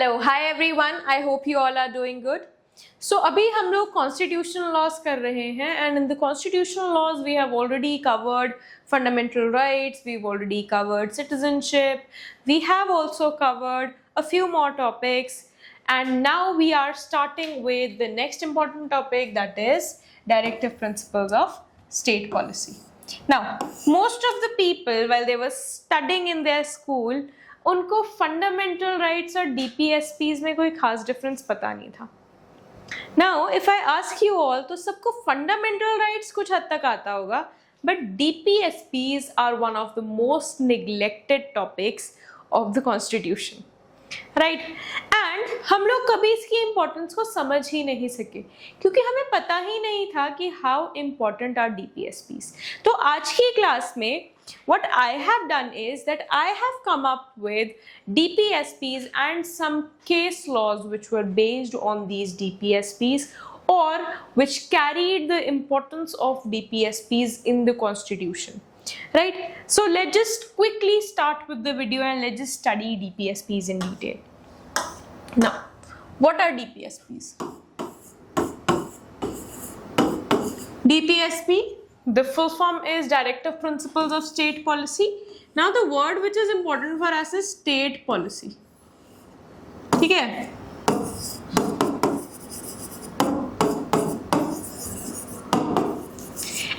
Hello hi everyone, I hope you all are doing good. So अभी हम लोग constitutional laws कर रहे हैं and in the constitutional laws we have already covered fundamental rights, we have already covered citizenship, we have also covered a few more topics, and now we are starting with the next important topic, that is directive principles of state policy. Now most of the people while they were studying in their school, उनको fundamental rights और DPSPs में कोई खास difference पता नहीं था. Now if I ask you all, तो सबको फंडामेंटल राइट्स कुछ हद तक आता होगा, but DPSPs are one of the most neglected topics of the constitution, right. And हम लोग कभी इसकी इंपॉर्टेंस को समझ ही नहीं सके क्योंकि हमें पता ही नहीं था कि हाउ इम्पॉर्टेंट आर डीपीएसपीज. तो आज की क्लास में what I have done is that I have come up with DPSPs and some case laws which were based on these DPSPs or which carried the importance of DPSPs in the constitution, right? So let's just quickly start with the video and let's just study DPSPs in detail. Now, what are DPSPs? DPSP, the full form is Directive Principles of State Policy. Now the word which is important for us is state policy. ठीक है?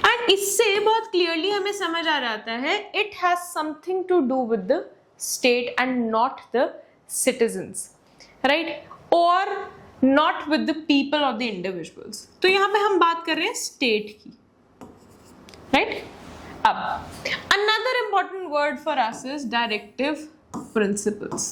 And इससे बहुत clearly हमें समझ आ जाता है it has something to do with the state and not the citizens, right? Or not with the people or the individuals. तो यहाँ पे हम बात कर रहे हैं state की. Right? Ab. Another important word for us is directive principles.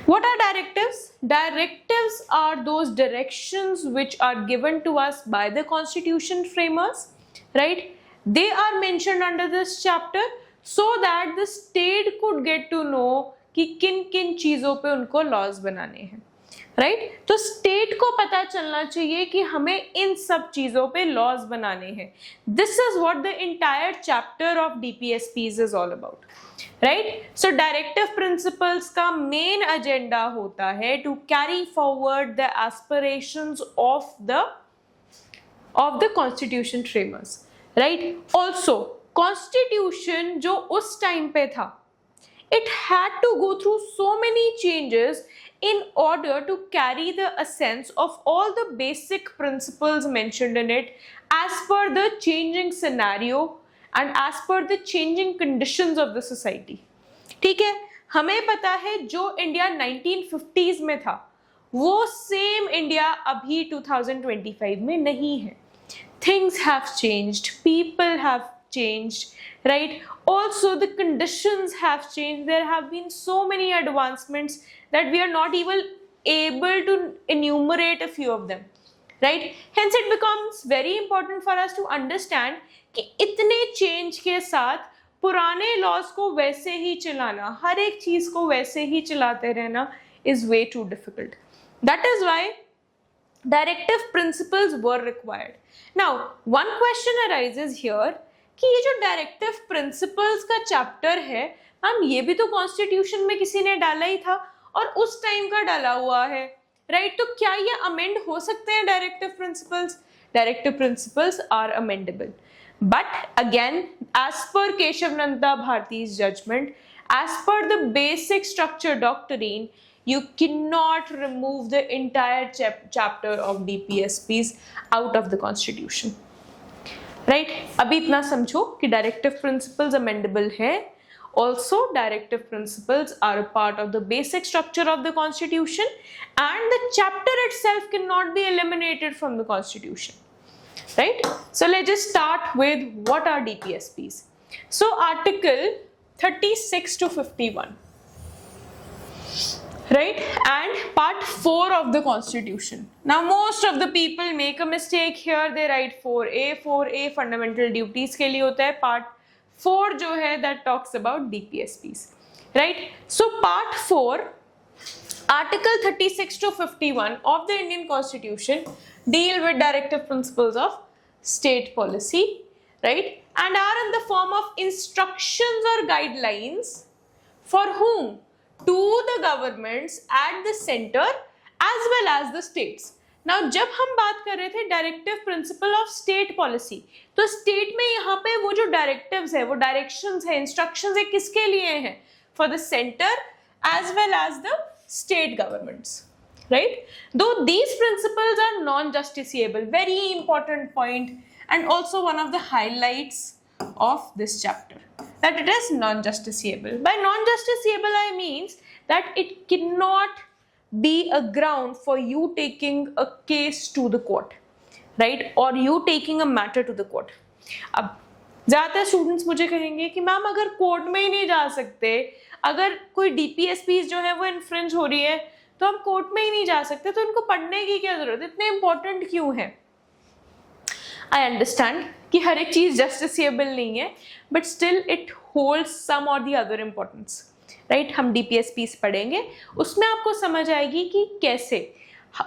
What are directives? Directives are those directions which are given to us by the constitution framers, right? They are mentioned under this chapter so that the state could get to know कि किन किन चीजों पे उनको laws बनाने हैं, right. तो state को पता चलना चाहिए कि हमें इन सब चीजों पे लॉज बनाने हैं. This is what the entire chapter of DPSPs is all about, right. So directive principles का मेन एजेंडा होता है to carry forward the aspirations of the constitution framers, right. Also constitution जो उस टाइम पे था, it had to go through so many changes in order to carry the essence of all the basic principles mentioned in it as per the changing scenario and as per the changing conditions of the society. ठीक है, हमें पता है जो India 1950s में था वो same India अभी 2025 में नहीं है. Things have changed, people have changed, right? Also the conditions have changed. There have been so many advancements that we are not even able to enumerate a few of them, right? Hence it becomes very important for us to understand कि इतने change के साथ पुराने laws को वैसे ही चलाना, हर एक चीज को वैसे ही चलाते रहना is way too difficult. That is why directive principles were required. Now one question arises here कि ये जो डायरेक्टिव प्रिंसिपल्स का चैप्टर है, हम ये भी तो कॉन्स्टिट्यूशन में किसी ने डाला ही था और उस टाइम का डाला हुआ है, राइट. तो क्या ये अमेंड हो सकते हैं directive principles? Directive principles are amendable, but again as per Keshavananda Bharati's judgment, as per the basic structure doctrine, you cannot remove the entire chapter of DPSPs out of the constitution, right. अभी इतना समझो कि directive principles amendable है. Also directive principles are a part of the basic structure of the constitution and the chapter itself can not be eliminated from the constitution, right. So let's just start with what are DPSPs. So article 36 to 51, right, and part 4 of the constitution. Now most of the people make a mistake here, they write 4A fundamental duties के लिए होता है. part 4 जो है that talks about DPSPs, right. So part 4, article 36 to 51 of the Indian constitution deal with directive principles of state policy, right. and are in the form of instructions or guidelines for whom? To the governments at the center as well as the states. Now जब हम बात कर रहे थे directive principle of state policy, तो state में यहाँ पे वो जो डायरेक्टिव्स है, वो डायरेक्शंस है, इंस्ट्रक्शंस है, किसके लिए हैं? For the centre as well as the state governments, right? Though these principles are non-justiciable, very important point, and also one of the highlights of this chapter, that it is non-justiciable. By non-justiciable I means that it cannot be a ground for you taking a case to the court, right? Or you taking a matter to the court. अब ज़्यादातर students मुझे कहेंगे कि ma'am अगर court में ही नहीं जा सकते, अगर कोई डीपीएसपीज जो है वो इन्फ्रिंज हो रही है, तो हम कोर्ट में ही नहीं जा सकते, तो इनको पढ़ने की क्या जरूरत है, इतने इंपॉर्टेंट क्यों है? आई अंडरस्टैंड कि हर एक चीज जस्टिसिएबल नहीं है, but still it holds some or the other importance, right? हम डीपीएसपीज पढ़ेंगे, उसमें आपको समझ आएगी कि कैसे,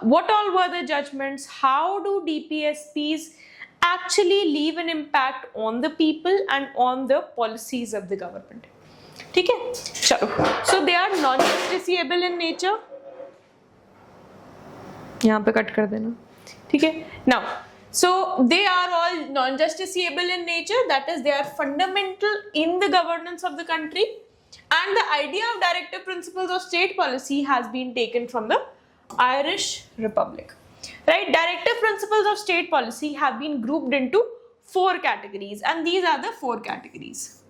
what all were the judgements, how do DPSPs actually leave an impact on the people and on the policies of the government. ठीक है, चलो, so they are non-justiciable in nature. यहाँ पे कट कर देना, ठीक है? Now, so they are all non-justiciable in nature. That is, they are fundamental in the governance of the country, and the idea of directive principles of state policy has been taken from the Irish Republic. Right, directive principles of state policy have been grouped into 4 categories, and these are the 4 categories.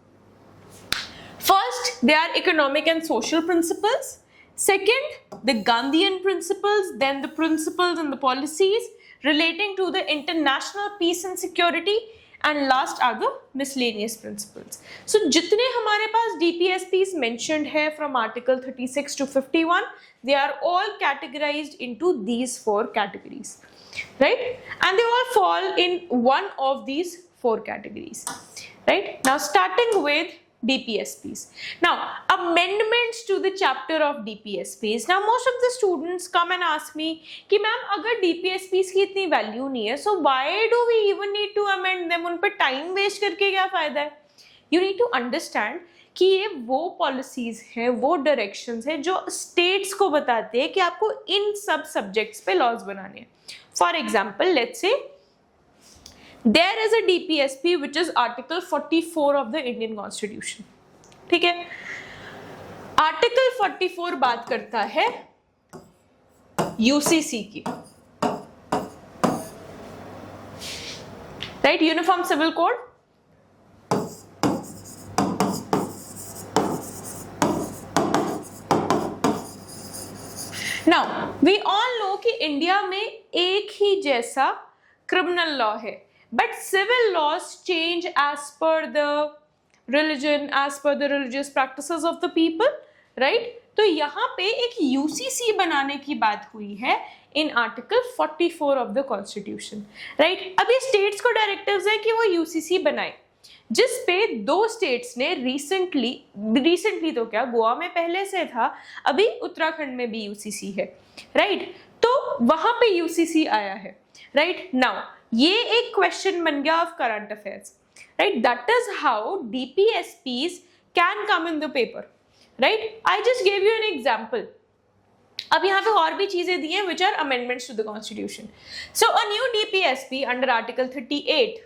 First, they are economic and social principles. Second, the Gandhian principles, then the principles and the policies relating to the international peace and security, and last are the miscellaneous principles. So जितने हमारे पास DPSPs mentioned है from Article 36 to 51, they are all categorized into these 4 categories, right? And they all fall in one of these 4 categories, right? Now starting with DPSPs. Now amendments to the chapter of DPSPs. Now most of the students come and ask me कि ma'am अगर DPSPs की इतनी value नहीं है, so why do we even need to amend them? उन पे time waste करके क्या फायदा है? You need to understand कि ये वो पॉलिसीज हैं, वो डायरेक्शंस हैं जो स्टेट्स को बताते हैं कि आपको इन सब सब्जेक्ट्स पे लॉज बनाने हैं. For example, let's say there is a DPSP which is Article 44 of the Indian Constitution. ठीक है, Article 44 बात करता है UCC की, right? Uniform Civil Code. Now we all know कि इंडिया में एक ही जैसा क्रिमिनल लॉ है, but civil laws change as per the religion, as per the religious practices of the people, right? तो यहाँ पे एक UCC बनाने की बात हुई है in Article 44 of the Constitution, right? अभी states को directives है कि वो UCC बनाए, जिस पे 2 states ने recently तो क्या, गोवा में पहले से था, अभी उत्तराखंड में भी UCC है, right? तो वहां पे UCC आया है, right? Now ये एक क्वेश्चन बन गया of current affairs, right? That is how DPSPs can come in the paper, right? I just gave you an example. अब यहाँ पे और भी चीजें दी हैं which are amendments to the constitution. So a new DPSP under Article 38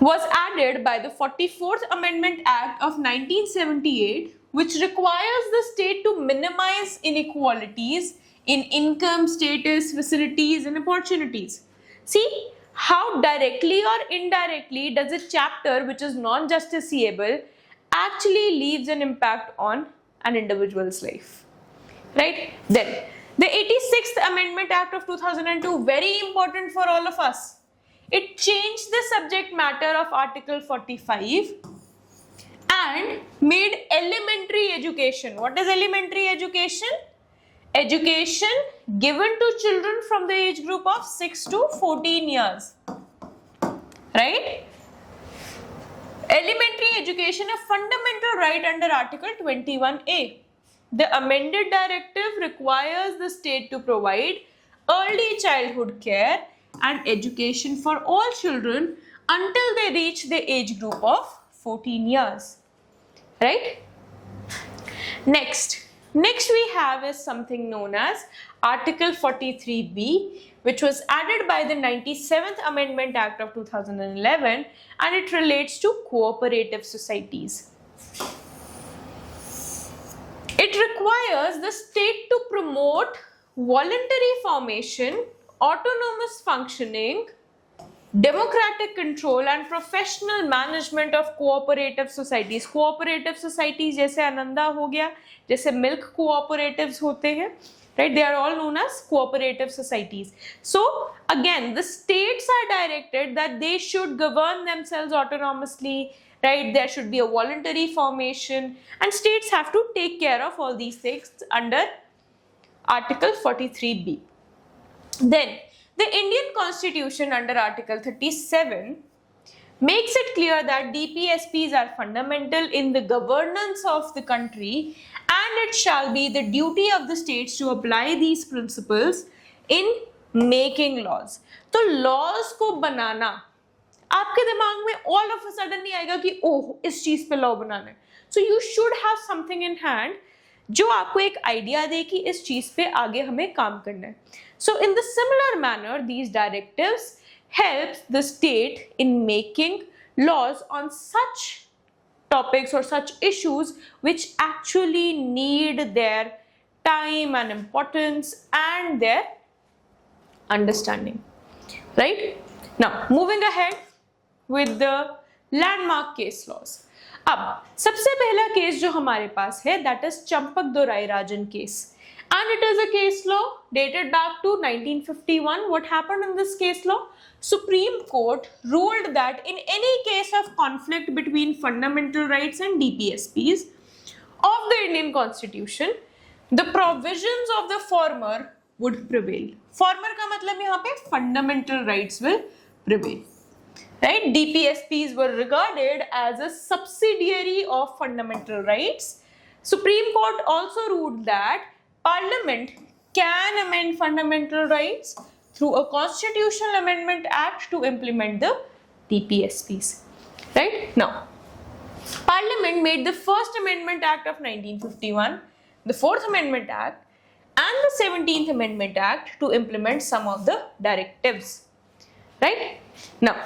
was added by the 44th Amendment Act of 1978, which requires the state to minimize inequalities in income, status, facilities and opportunities. See how directly or indirectly does a chapter which is non-justiciable actually leaves an impact on an individual's life, right? Then the 86th Amendment Act of 2002, very important for all of us. It changed the subject matter of Article 45 and made elementary education. What is elementary education? Education given to children from the age group of 6 to 14 years, right? Elementary education, a fundamental right under Article 21A. The amended directive requires the state to provide early childhood care and education for all children until they reach the age group of 14 years, right? Next we have is something known as Article 43B, which was added by the 97th Amendment Act of 2011, and it relates to cooperative societies. It requires the state to promote voluntary formation, autonomous functioning, democratic control and professional management of cooperative societies. Cooperative societies जैसे आनंदा हो गया, जैसे milk cooperatives होते हैं, right? They are all known as cooperative societies. So again, the states are directed that they should govern themselves autonomously, right? There should be a voluntary formation, and states have to take care of all these things under Article 43B. Then the Indian Constitution under Article 37 makes it clear that DPSPs are fundamental in the governance of the country, and it shall be the duty of the states to apply these principles in making laws. तो laws को बनाना आपके दिमाग में all of a sudden नहीं आएगा कि ओह इस चीज पे law बनाना है. So you should have something in hand जो आपको एक आइडिया दे कि इस चीज पे आगे हमें काम करना है. So in the similar manner, these directives helps the state in making laws on such topics or such issues which actually need their time and importance and their understanding, right? Now moving ahead with the landmark case laws. अब सबसे पहला case जो हमारे पास है that is Champak Dorai Rajan case, and it is a case law dated back to 1951. What happened in this case law? Supreme Court ruled that in any case of conflict between fundamental rights and DPSPs of the Indian Constitution, the provisions of the former would prevail. Former का मतलब यहाँ पे fundamental rights will prevail. Right? DPSPs were regarded as a subsidiary of fundamental rights. Supreme Court also ruled that Parliament can amend fundamental rights through a Constitutional Amendment Act to implement the DPSPs. Right? Now, Parliament made the First Amendment Act of 1951, the Fourth Amendment Act, and the 17th Amendment Act to implement some of the directives. Right? Now,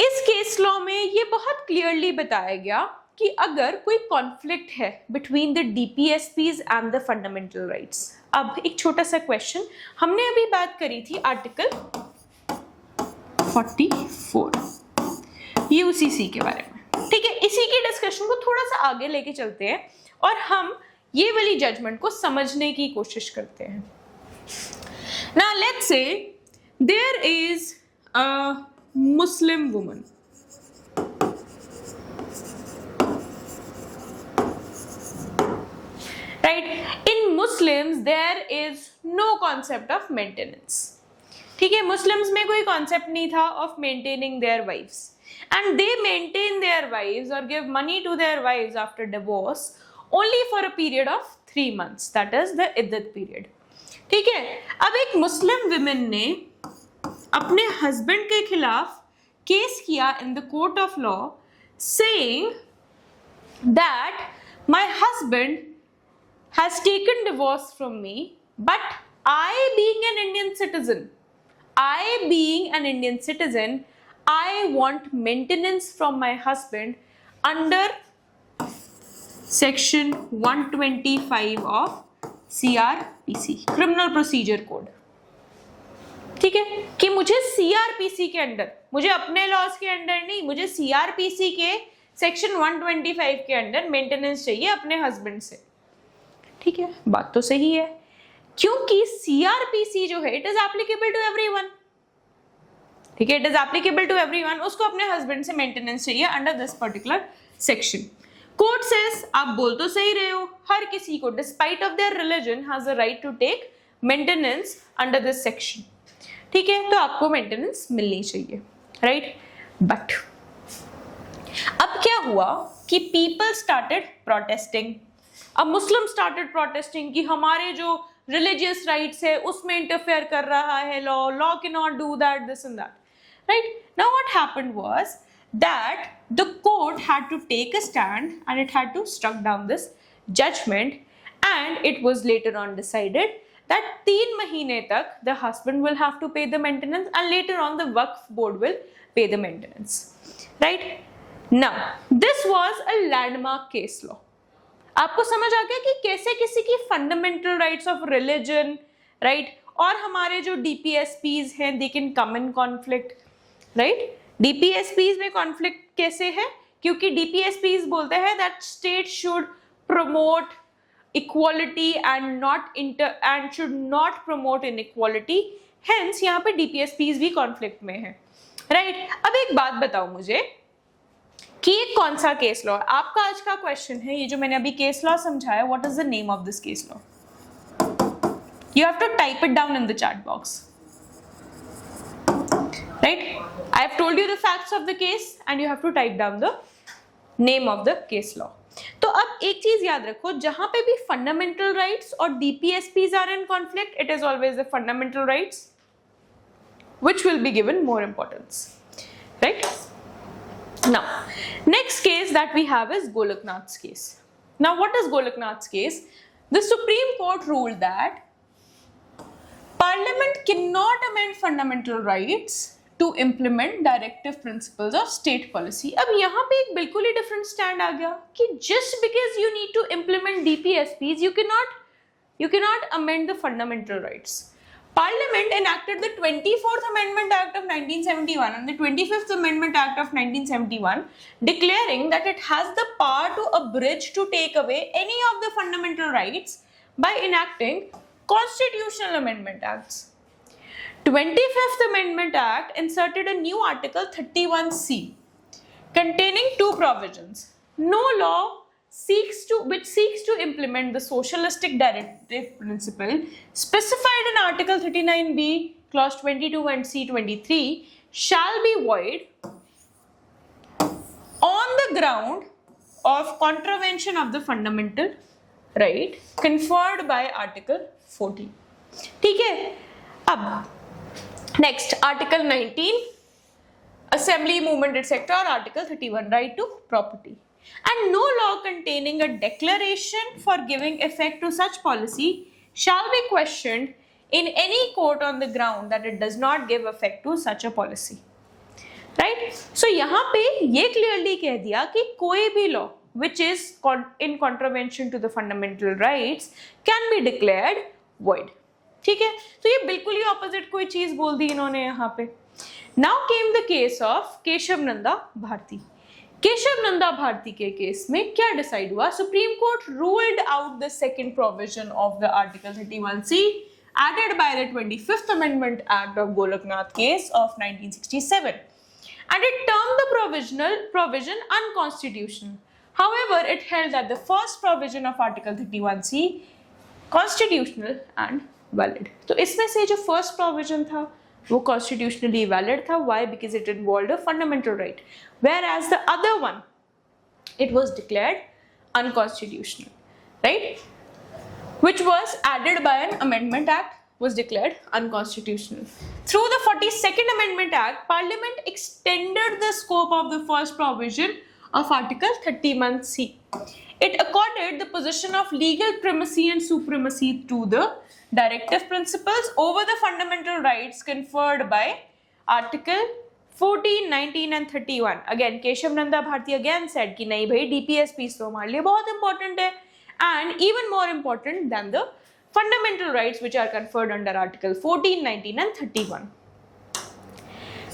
इस case law में ये बहुत clearly बताया गया कि अगर कोई conflict है between the DPSPs and the fundamental rights. अब एक छोटा सा क्वेश्चन, हमने अभी बात करी थी आर्टिकल 44 यूसीसी के बारे में, ठीक है? इसी की डिस्कशन को थोड़ा सा आगे लेके चलते हैं और हम ये वाली जजमेंट को समझने की कोशिश करते हैं. Now let's say there is a Muslim woman, right? In Muslims there is no concept of maintenance. ठीक है, Muslims में कोई concept नहीं था of maintaining their wives, and they maintain their wives or give money to their wives after divorce only for a period of 3 months. That is the iddat period. ठीक है, अब एक Muslim women ने अपने husband के खिलाफ case किया in the court of law saying that my husband has taken divorce from me, but I being an Indian citizen I want maintenance from my husband under section 125 of CRPC, criminal procedure code. ठीक है, कि मुझे CrPC के under, मुझे अपने laws के under नहीं, मुझे सीआरपीसी के सेक्शन 125 के अंडर मेंटेनेंस चाहिए अपने हस्बैंड से. ठीक है, बात तो सही है, क्योंकि सीआरपीसी जो है it is applicable to everyone. ठीक है, it is applicable to everyone. उसको अपने हस्बैंड से मेंटेनेंस चाहिए under this particular section. Court says, आप बोल तो सही रहे हो, हर किसी को despite of their religion has a right to take maintenance under this section. ठीक है, तो आपको मेंटेनेंस मिलनी चाहिए, राइट? बट अब क्या हुआ कि पीपल स्टार्टेड प्रोटेस्टिंग. अब मुस्लिम स्टार्टेड प्रोटेस्टिंग कि हमारे जो रिलीजियस राइट्स है उसमें इंटरफेयर कर रहा है law can not do that, this and that, right? Now what happened was that the court had to take a stand and it had to struck down this judgment, and it was later on decided that 3 महीने तक the husband will have to pay the maintenance and later on the Waqf board will pay the maintenance, right? Now this was a landmark case law. आपको समझ आ गया कि कैसे किसी की fundamental rights of religion, right, और हमारे जो DPSPs हैं they can come in conflict, right? DPSPs में कॉन्फ्लिक्ट कैसे है? क्योंकि DPSPs बोलते हैं that state should promote equality and should not promote inequality, hence यहाँ पे DPSPs भी कॉन्फ्लिक्ट में है, राइट? अब एक बात बताओ मुझे कि ये कौन सा केस लॉ है? आपका आज का क्वेश्चन है, ये जो मैंने अभी केस लॉ समझाया, what is the name of this case law? You have to type it down in the chat box, right? I have told you the facts of the case and you have to type down the name of the case law. तो अब एक चीज याद रखो, जहां पे भी fundamental rights और DPSPs are in conflict, it is always the fundamental rights which will be given more importance, right? Now, next case that we have is Golaknath's case. Now, what is Golaknath's case? The Supreme Court ruled that Parliament cannot amend fundamental rights to implement directive principles of state policy. अब यहाँ पे एक बिल्कुल ही different stand आ गया कि just because you need to implement DPSPs, you cannot amend the fundamental rights. Parliament enacted the 24th Amendment Act of 1971 and the 25th Amendment Act of 1971, declaring that it has the power to abridge, to take away any of the fundamental rights by enacting Constitutional Amendment Acts. 25th Amendment Act inserted a new Article 31C containing 2 provisions. No law which seeks to implement the socialistic directive principle specified in Article 39B, Clause 22 and C23 shall be void on the ground of contravention of the fundamental right conferred by Article 14. ठीक है? अब next Article 19 Assembly, Movement, etc. or Article 31 Right to Property. And no law containing a declaration for giving effect to such policy shall be questioned in any court on the ground that it does not give effect to such a policy. Right? So यहाँ पे ये clearly कह दिया कि कोई भी law which is in contravention to the fundamental rights can be declared void. ठीक है? तो ये बिल्कुल ही opposite कोई चीज बोल दी इन्होंने यहाँ पे. Now came the case of Keshav Nanda Bharti. Keshav Nanda Bharti के केस में क्या डिसाइड हुआ? Supreme court ruled out the second provision of the article 31C added by the 25th Amendment Act of Golaknath case of 1967, and it termed the provision unconstitutional. However, it held that the first provision of Article 31C constitutional and valid. तो इसमें से जो first provision था वो constitutionally valid था. Why? Because it involved a fundamental right. Whereas the other one, it was declared unconstitutional, right? Which was added by an amendment act, was declared unconstitutional. Through the 42nd Amendment Act, Parliament extended the scope of the first provision of Article 31C. It accorded the position of legal primacy and supremacy to the directive principles over the fundamental rights conferred by Article 14, 19 and 31. Again, Keshav Nanda Bharti again said कि नहीं भाई DPSPs तो हमारे लिए बहुत important है, and even more important than the fundamental rights which are conferred under Article 14, 19 and 31.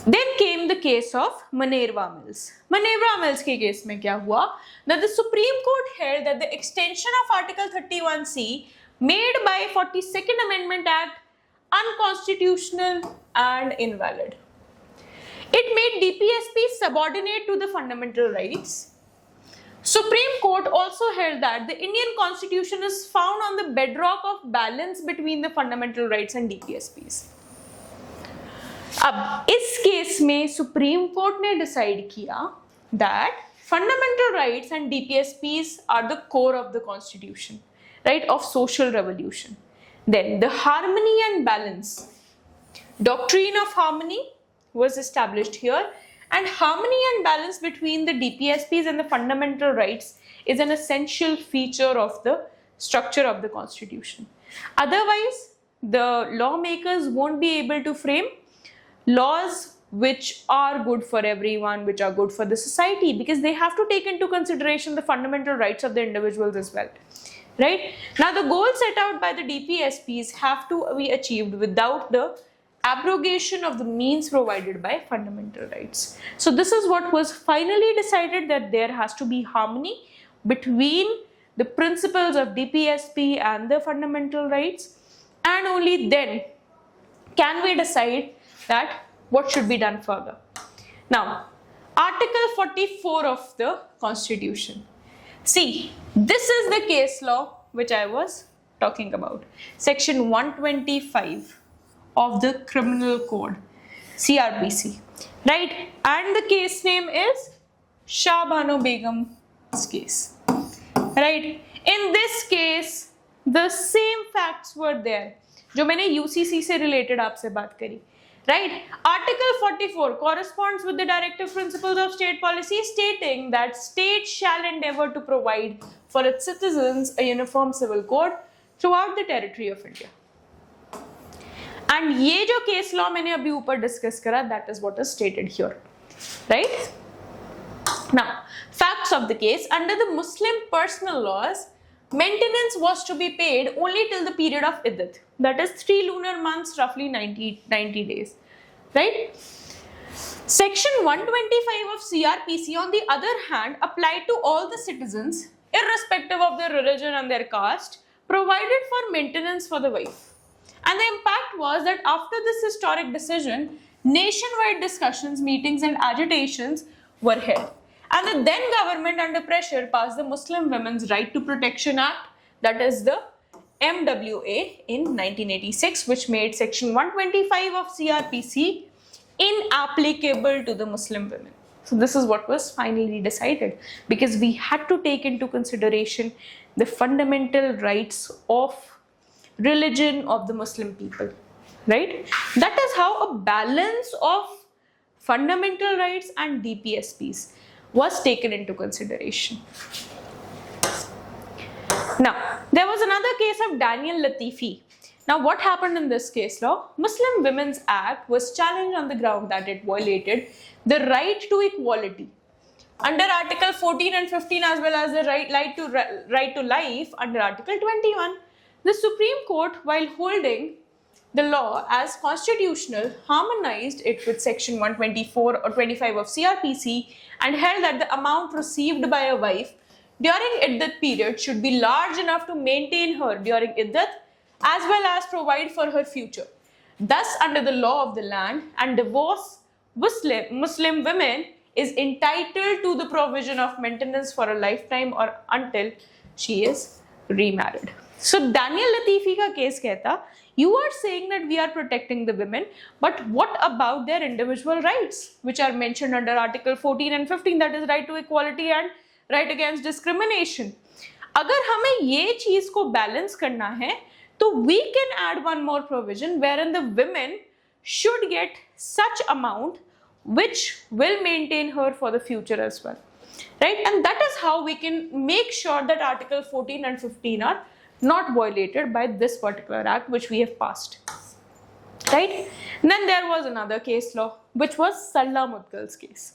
Then came the case of Manerva Mills. Manerva Mills के case में क्या हुआ? That the Supreme Court held that the extension of Article 31C made by 42nd Amendment Act unconstitutional and invalid. It made DPSP subordinate to the fundamental rights. Supreme Court also held that the Indian Constitution is found on the bedrock of balance between the fundamental rights and DPSPs. अब इस case में supreme court ने decide किया that fundamental rights and DPSPs are the core of the Constitution, right, of social revolution. Then the harmony and balance, doctrine of harmony was established here, and harmony and balance between the DPSPs and the fundamental rights is an essential feature of the structure of the constitution. Otherwise, the lawmakers won't be able to frame laws which are good for everyone, which are good for the society, because they have to take into consideration the fundamental rights of the individuals as well. Right? Now, the goals set out by the DPSPs have to be achieved without the abrogation of the means provided by fundamental rights. So, this is what was finally decided, that there has to be harmony between the principles of DPSP and the fundamental rights, and only then can we decide that what should be done further. Now, Article 44 of the Constitution. See, this is the case law which I was talking about. Section 125 of the Criminal Code, CRPC, right? And the case name is Shah Bano Begum's case, right? In this case, the same facts were there जो मैंने UCC से related आपसे बात करी. Right? Article 44 corresponds with the directive principles of state policy, stating that state shall endeavor to provide for its citizens a uniform civil code throughout the territory of India. And ये जो case law मैंने अभी ऊपर discuss करा, that is what is stated here. Right? Now, facts of the case. Under the Muslim personal laws, maintenance was to be paid only till the period of Iddat, that is 3 lunar months, roughly 90 days, right? Section 125 of CRPC, on the other hand, applied to all the citizens, irrespective of their religion and their caste, provided for maintenance for the wife. And the impact was that after this historic decision, nationwide discussions, meetings and agitations were held. And the then government, under pressure, passed the Muslim Women's Right to Protection Act, that is the MWA, in 1986, which made Section 125 of CRPC inapplicable to the Muslim women. So this is what was finally decided, because we had to take into consideration the fundamental rights of religion of the Muslim people, right? That is how a balance of fundamental rights and DPSPs was taken into consideration. Now, there was another case of Daniel Latifi. Now, what happened in this case law? Muslim Women's Act was challenged on the ground that it violated the right to equality. Under Article 14 and 15, as well as the right to life under Article 21, the Supreme Court, while holding the law as constitutional, harmonized it with Section 124 or 25 of CRPC and held that the amount received by a wife during Iddat period should be large enough to maintain her during Iddat as well as provide for her future. Thus, under the law of the land and divorce, Muslim women is entitled to the provision of maintenance for a lifetime or until she is remarried. So Daniel Latifi ka case कहता, you are saying that we are protecting the women, but what about their individual rights, which are mentioned under Article 14 and 15, that is right to equality and right against discrimination. अगर हमें ये चीज को balance करना है, तो we can add one more provision wherein the women should get such amount which will maintain her for the future as well, right? And that is how we can make sure that Article 14 and 15 are not violated by this particular act which we have passed, right? And then there was another case law which was Sarla Mudgal's case,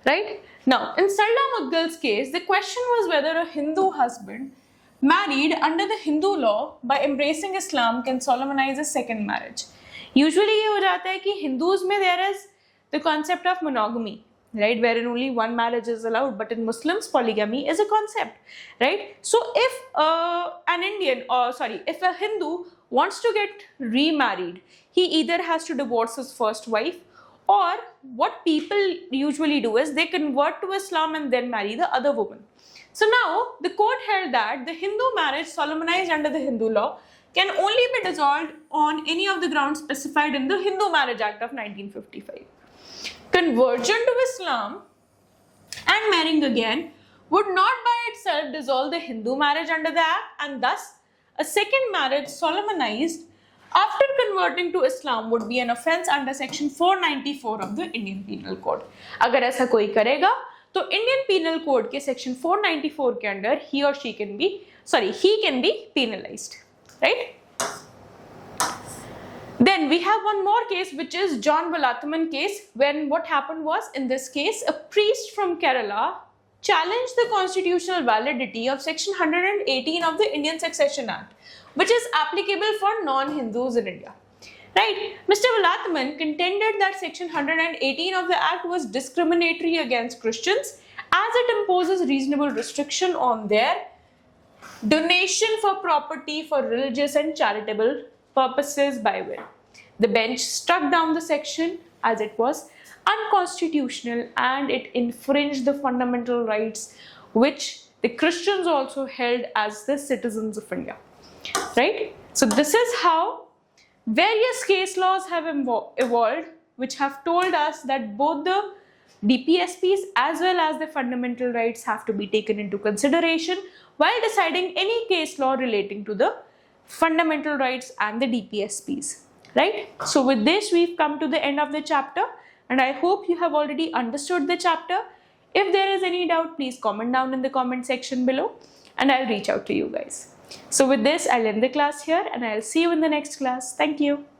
right? Now, in Sarla Mudgal's case, the question was whether a Hindu husband married under the Hindu law by embracing Islam can solemnize a second marriage. Usually ये हो जाता है कि Hindus में there is the concept of monogamy, right, wherein only one marriage is allowed, but in Muslims polygamy is a concept, right? So if if a Hindu wants to get remarried, he either has to divorce his first wife, or what people usually do is they convert to Islam and then marry the other woman. So now the court held that the Hindu marriage solemnized under the Hindu law can only be dissolved on any of the grounds specified in the Hindu Marriage Act of 1955. Conversion to Islam and marrying again would not by itself dissolve the Hindu marriage under the act, and thus a second marriage solemnized after converting to Islam would be an offense under section 494 of the Indian Penal Code. अगर ऐसा कोई करेगा तो Indian Penal Code के section 494 के अंदर he can be penalized, right? Then we have one more case, which is John Velathaman case, when what happened was, in this case, a priest from Kerala challenged the constitutional validity of section 118 of the Indian Succession Act, which is applicable for non-Hindus in India. Right? Mr. Velathaman contended that section 118 of the act was discriminatory against Christians as it imposes reasonable restriction on their donation for property for religious and charitable purposes by will. The bench struck down the section as it was unconstitutional and it infringed the fundamental rights which the Christians also held as the citizens of India. Right? So this is how various case laws have evolved, which have told us that both the DPSPs as well as the fundamental rights have to be taken into consideration while deciding any case law relating to the fundamental rights and the DPSPs. Right? So with this, we've come to the end of the chapter, and I hope you have already understood the chapter. If there is any doubt, please comment down in the comment section below, and I'll reach out to you guys. So with this, I'll end the class here, and I'll see you in the next class. Thank you.